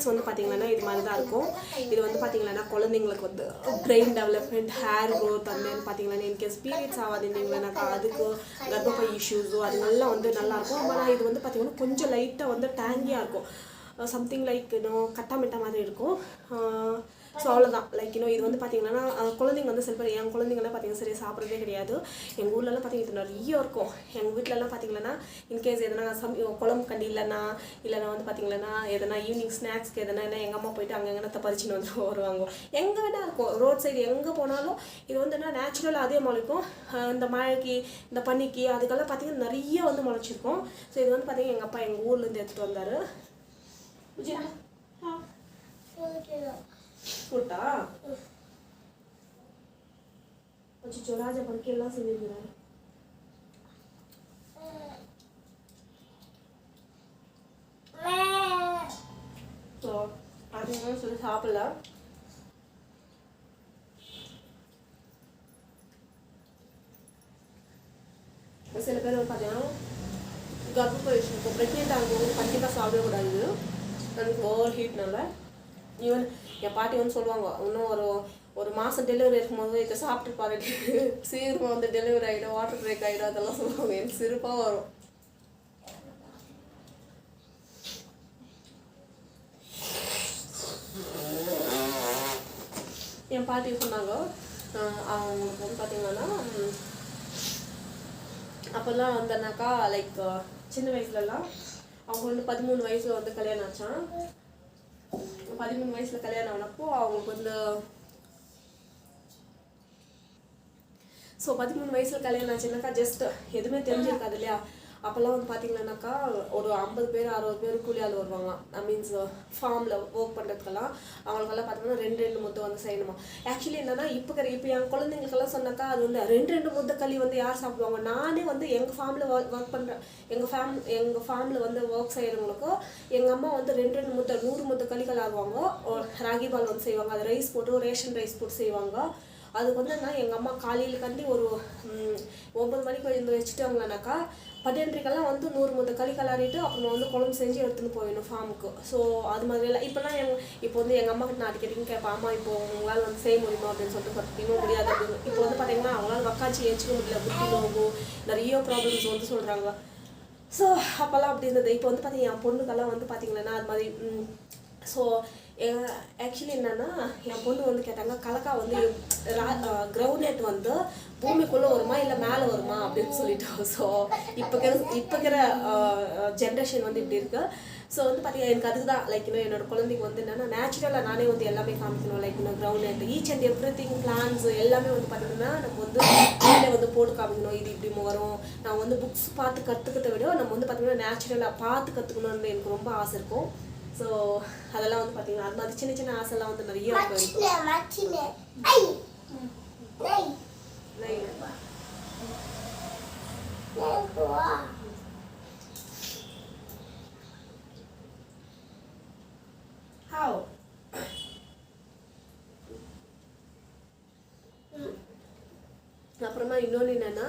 Products வந்து பார்த்திங்கன்னா இது மாதிரி தான் இருக்கும். இது வந்து பார்த்திங்கன்னா குழந்தைங்களுக்கு வந்து பிரெயின் டெவலப்மெண்ட், ஹேர் க்ரோத், அந்த மாதிரி பார்த்திங்கன்னா இன்கேஸ் பீரியட்ஸ் ஆகாதுன்னீங்கன்னாக்கா அதுக்கு கர்ப்பப்பை இஷ்யூஸோ அதுங்கெல்லாம் வந்து நல்லாயிருக்கும். ஆனால் இது வந்து பார்த்திங்கன்னா கொஞ்சம் லைட்டாக வந்து டேங்கியாக இருக்கும், சம்திங் லைக் இன்னும் கட்டாமிட்டா மாதிரி இருக்கும். ஸோ அவ்வளோதான். லைக் இன்னும் இது வந்து பார்த்திங்கன்னா குழந்தைங்க வந்து சில பேர் என் குழந்தைங்கலாம் பார்த்திங்கன்னா சரியாக சாப்பிட்றதே கிடையாது. எங்கள் ஊர்லலாம் பார்த்திங்கன்னா இது நிறைய இருக்கும். எங்கள் வீட்டிலலாம் பார்த்திங்கன்னா இன்கேஸ் எதனா குழம்பு கண்டி இல்லைன்னா வந்து பார்த்திங்கன்னா எதனா ஈவினிங் ஸ்நாக்ஸ்க்கு எதனா எங்கள் அம்மா போயிட்டு அங்கே எங்கே பறிச்சுன்னு வந்து வருவாங்க. எங்கே வேணா இருக்கும், ரோட் சைடு எங்கே போனாலும் இது வந்து என்ன நேச்சுரலாக அதே முளைக்கும். இந்த மழைக்கு இந்த பனிக்கு அதுக்கெல்லாம் பார்த்திங்கன்னா நிறைய வந்து முளைச்சிருக்கும். ஸோ இது வந்து பார்த்திங்கன்னா எங்கள் அப்பா எங்கள் ஊர்லேருந்து எடுத்துகிட்டு வந்தார். ஃப்ரூட்டா வச்சு ராஜா படுக்கையெல்லாம் செஞ்சுருக்கிறாரு. ஸோ அதுங்க சொல்லி சாப்பிடல. சில பேர் வந்து பார்த்தீங்கன்னா கர்ப்பப்பை விஷயம் ப்ரெக்னென்ட் ஆகும்போது கண்டிப்பாக சாப்பிடக்கூடாது, எனக்கு ஓவர் ஹீட்னால. ஈவன் என் பாட்டி வந்து சொல்லுவாங்க, இன்னும் ஒரு மாதம் டெலிவரி இருக்கும்போது இதை சாப்பிட்டு பாரு, சீக்கிரமாக வந்து டெலிவரி ஆகிடும், வாட்டர் பிரேக் ஆகிடும், அதெல்லாம் சொல்லுவாங்க. எனக்கு சிரிப்பாக வரும். என் பாட்டி சொன்னாங்க, அவங்களுக்கு வந்து பார்த்தீங்கன்னா அப்போல்லாம் வந்தனாக்கா லைக் சின்ன வயசுலலாம் அவங்க வந்து 13 வயசில் வந்து கல்யாணம் ஆச்சான். 13 வயசில் கல்யாணம் ஆனப்போ அவங்களுக்கு வந்து 13 வயசில் கல்யாணம் ஆச்சுனாக்கா ஜஸ்ட் எதுவுமே தெரிஞ்சிருக்காது இல்லையா. அப்போல்லாம் வந்து பார்த்தீங்கன்னாக்கா ஒரு 50 பேர் 60 பேர் கூலியால் வருவாங்க. மீன்ஸ் ஃபார்மில் ஒர்க் பண்ணுறதுக்கெல்லாம் அவங்களுக்கெல்லாம் பார்த்தீங்கன்னா 2 முட்டை வந்து செய்யணுமா. ஆக்சுவலி என்னன்னா இப்போ என் குழந்தைங்களுக்கெல்லாம் சொன்னாக்கா அது வந்து 2 முட்டை களி வந்து யார் சாப்பிடுவாங்க. நானே வந்து எங்கள் ஃபார்மில் ஒர்க் பண்ணுறேன், எங்கள் ஃபார்மில் வந்து ஒர்க் செய்கிறவங்களுக்கும் எங்கள் அம்மா வந்து 2 முட்டை 100 முட்டை களிகள் ஆடுவாங்க. ராகி பால் வந்து செய்வாங்க, அது ரைஸ் போட்டு ரேஷன் ரைஸ் போட்டு செய்வாங்க. அதுக்கு வந்து என்ன எங்கள் அம்மா காலையில் கண்டி ஒரு 9 மணிக்கு வந்து வச்சுட்டாங்கனாக்கா 12:30 வந்து 100 முட்டை களி கலாரிட்டு அப்புறம் வந்து குழம்பு செஞ்சு எடுத்துன்னு போயிடணும் ஃபார்முக்கு. ஸோ அது மாதிரிலாம் இப்போலாம் இப்போ வந்து எங்கள் அம்மா கிட்ட நான் அடிக்கடிக்கு கேட்பேன், அம்மா இப்போ உங்களால் வந்து செய்ய முடியுமா அப்படின்னு சொல்லிட்டு பார்த்தீங்கன்னா முடியாது அப்படின்னு. இப்போ வந்து பார்த்தீங்கன்னா அவங்களால வக்காச்சி ஏற்றிக்க முடியல, புத்தி நோகும் நிறைய ப்ராப்ளம்ஸ் வந்து சொல்கிறாங்க. ஸோ அப்போல்லாம் அப்படி இருந்தது. இப்போ வந்து பார்த்தீங்கன்னா என் பொண்ணுக்கெல்லாம் வந்து பார்த்தீங்கன்னா அது மாதிரி. ஸோ ஆக்சுவலி என்னன்னா என் பொண்ணு வந்து கேட்டாங்க, கலக்கா வந்து கிரவுண்ட் வந்து பூமிக்குள்ளே வருமா இல்லை மேலே வருமா அப்படின்னு சொல்லிட்டோம். ஸோ இப்போ இருக்கிற ஜென்ரேஷன் வந்து இப்படி இருக்கு. ஸோ வந்து பார்த்தீங்கன்னா எனக்கு அதுக்கு தான் லைக் இன்னும் என்னோட குழந்தைக்கு வந்து என்னென்னா நேச்சுரலாக நானே வந்து எல்லாமே காமிக்கணும். லைக் இன்னும் ground each and every thing plans எல்லாமே வந்து பார்த்தீங்கன்னா நம்ம வந்து வீட்டில் வந்து போட்டு காமிக்கணும். இது இப்படி வரும். நான் வந்து புக்ஸ் பார்த்து கற்றுக்கிறத விட நம்ம வந்து பார்த்தீங்கன்னா நேச்சுரலாக பார்த்து கற்றுக்கணும்னு எனக்கு ரொம்ப ஆசை இருக்கும். ஸோ அதெல்லாம் வந்து பார்த்தீங்கன்னா அது மாதிரி சின்ன சின்ன ஆசைலாம் வந்து நிறைய இருக்கும். அப்புறமா இன்னொன்று என்னன்னா